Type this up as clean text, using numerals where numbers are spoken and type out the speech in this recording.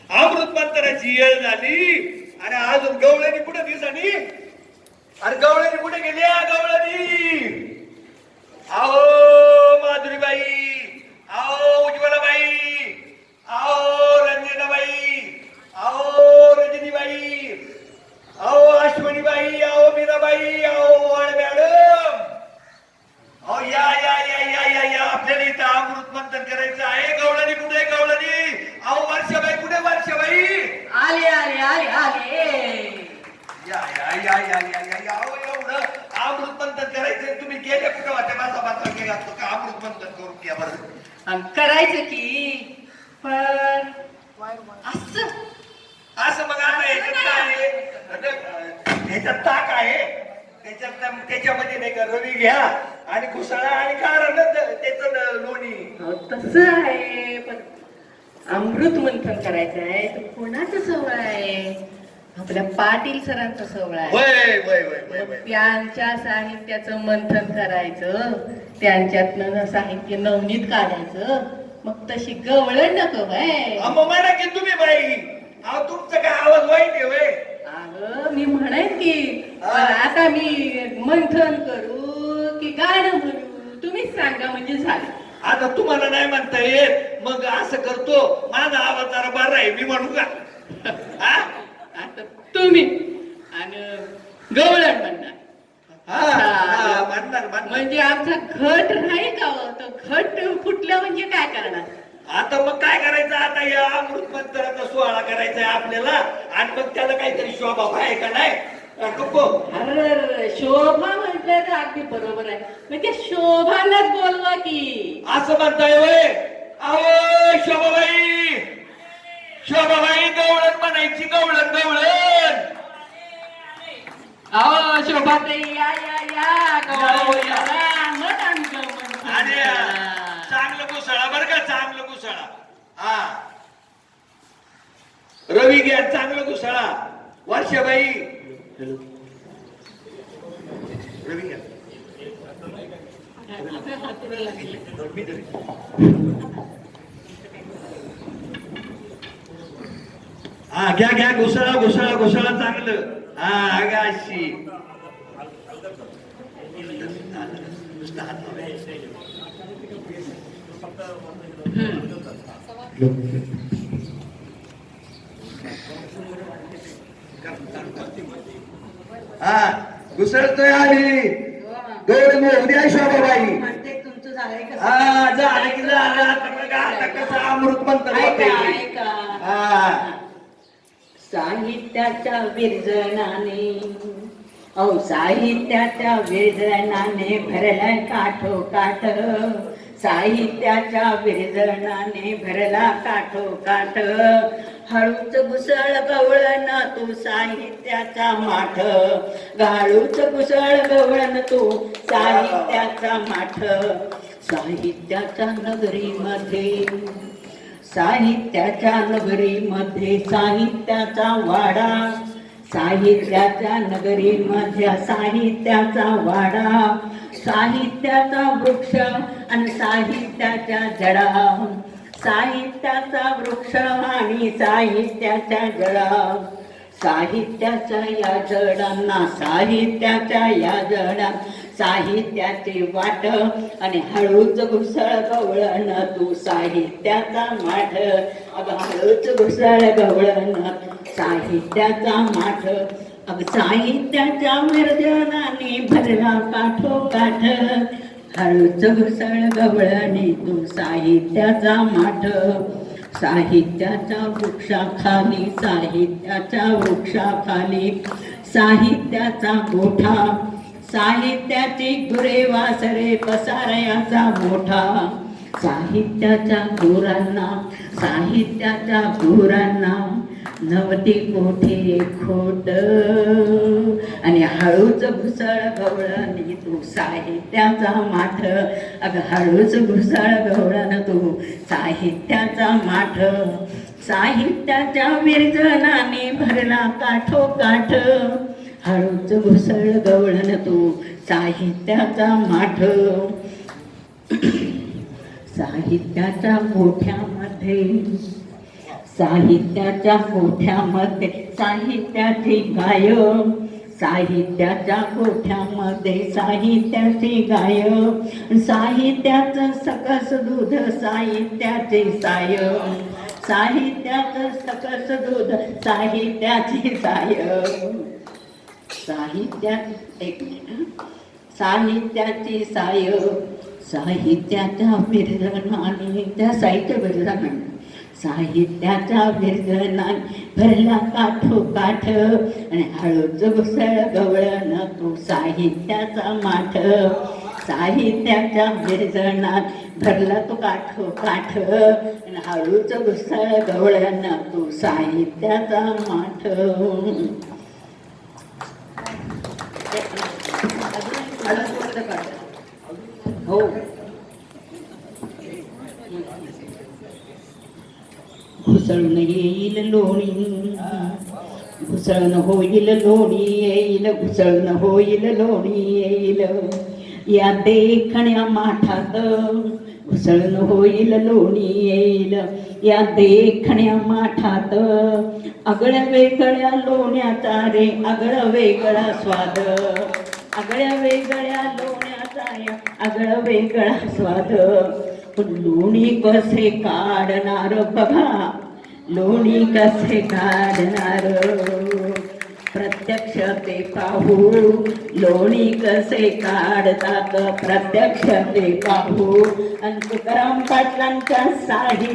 अमृत मंत्राची येळ झाली आणि अजून गवळणी कुठे दिसणी? अरे गवळणी कुठे गेल्या? गवळणी आओ माधुरीबाई, आओ उज्ज्वलाबाई, आओ रंजनाबाई, आओ रजनीबाई, आओ अश्वनीबाई, आओ मीराबाई, आओ वाळ मॅडम, आओ या या या या या या आपल्याला इथं अमृत मंथन करायचं आहे. गवळणी कुठे? गवळणी आओ वर्षाबाई कुठे? वर्षाबाई आले आले आले आले या या या या या या या आओ एवढं अमृत मंथन करायचं. तुम्ही गेले कुठे होते? माझा बाता गेला का अमृत मंथन करून घ्या बरं. करायचं की पण असं असं मग आता ह्याच्यात काय आहे? ह्याच्यात ताक आहे, त्याच्यामध्ये नाही का रवी घ्या आणि घुसाळा आणि कारण त्याचं लोणी. तसं आहे पण अमृत मंथन करायचं आहे तर कोणाचं सवय आहे? आपल्या पाटील सरांचा सवय आहे. वय वय वय वय वय त्यांच्या साहित्याचं मंथन करायचं, त्यांच्यातनं साहित्य नवनीत काढायचं. मग तशी गवळण नको बाय. मग म्हणा की तुम्ही बाई, अहो तुमचा काय आवाज वाईट आहे वय? अगं मी म्हणेन की पण आता मी मंथन करू की गाणं म्हणू तुम्हीच सांगा म्हणजे झालं. आता तुम्हाला नाही म्हणता येत मग असं करतो, माझा आवाज जरा बरा आहे, मी म्हणू का? आता तुम्ही आणि गवळण म्हणणार. म्हणणार म्हणजे आमचा घट नाही का हो? तो घट फुटलं म्हणजे काय करणार? आता मग काय करायचं? आता या अमृत मंत्राचा सोहळा करायचा आहे आपल्याला आणि मग त्याला काहीतरी शोभा आहे का नाही? अरे शोभा म्हटलं तर अगदी बरोबर आहे. मग त्या शोभालाच बोलवा की. असं म्हणताय वय? अहो शोभाबाई, शोभाबाई गवळण म्हणायची, गवळण गवळण. अहो शोभाताई या या या गवळण आणि चांगलं घुसळा बरं का, चांगलं घुसळा. हा रवी घ्या, चांगलं घुसळा. वर्षाबाई रवी घ्या. हा घ्या घ्या, घुसळा घुसळा घुसळा चांगलं. हा गा अशी हा घुसळतोय आम्ही. गोड मोहद्या शोभाबाई म्हणते तुमचं झालंय का? हा झालं की झालं. आता कसं अमृत मंत्र. साहित्याच्या विरजनाने अहो साहित्याच्या विरजनाने भरला काठोकाठ. साहित्याच्या विरजनाने भरला काठोकाठ. हळूच घुसळ गवळण तू साहित्याचा माठ. गाळूच घुसळ गवळण तू साहित्याचा माठ. साहित्याच्या नगरीमध्ये, साहित्याच्या नगरीमध्ये साहित्याचा वाडा. साहित्याच्या नगरीमध्ये साहित्याचा वाडा. साहित्याचा वृक्ष आणि साहित्याच्या जडा. साहित्याचा वृक्ष आणि साहित्याच्या जडा. साहित्याच्या या जडांना, साहित्याच्या या जडा साहित्याची वाट. आणि हळूच घुसळ गवळण तू साहित्याचा माठ. अगं हळूच घुसळ गवळण साहित्याचा माठ. अग साहित्याच्या विरजनाने भरला काठोकाठ. हळूच घुसळ गवळणी तू साहित्याचा माठ. साहित्याच्या वृक्षाखाली, साहित्याच्या वृक्षाखाली साहित्याचा गोठा. साहित्याची गुरे वासरे पसारयाचा मोठा. साहित्याच्या गुरांना, साहित्याच्या गुरांना नवती कोठे खोट. आणि हळूच घुसळ गवळणी तू साहित्याचा माठ. अग हळूच घुसळ गवळण तू साहित्याचा माठ. साहित्याच्या विरजनाने भरला काठोकाठ. हळूच घुसळ गवळण तू साहित्याचा माठ. साहित्याच्या मोठ्यामध्ये साहित्याची गाय साहित्याच्या गोठ्यामध्ये साहित्याची गाय साहित्याचं सकस दूध साहित्याचे साय साहित्याचं सकस दूध साहित्याची साय साहित्याची साय साहित्याच्या विरजनाने त्या साहित्य विरजनाने साहित्याच्या विरजनाने भरला काठोकाठ आणि हळूच घुसळ गवळण तू साहित्याचा माठ साहित्याच्या विरजनात भरला तो काठोकाठ आणि हळूच घुसळ गवळण तू साहित्याचा माठ. हो घुसळून येईल लोणी घुसळण होईल लोणी येईल घुसळण होईल लोणी येईल या देखण्या माठात घुसळण होईल लोणी येईल या देखण्या माठात आगळ्या वेगळ्या लोण्याचा रे आगळा वेगळा स्वाद आगळ्या वेगळ्या लोण्याचा आगळा वेगळा स्वाद. लोणी कसे काढणार बघा लोणी कसे काढणार प्रत्यक्ष ते पाहू लोणी कसे काढतात प्रत्यक्ष ते पाहू. आणि तुकाराम पाटलांच्या साहित्य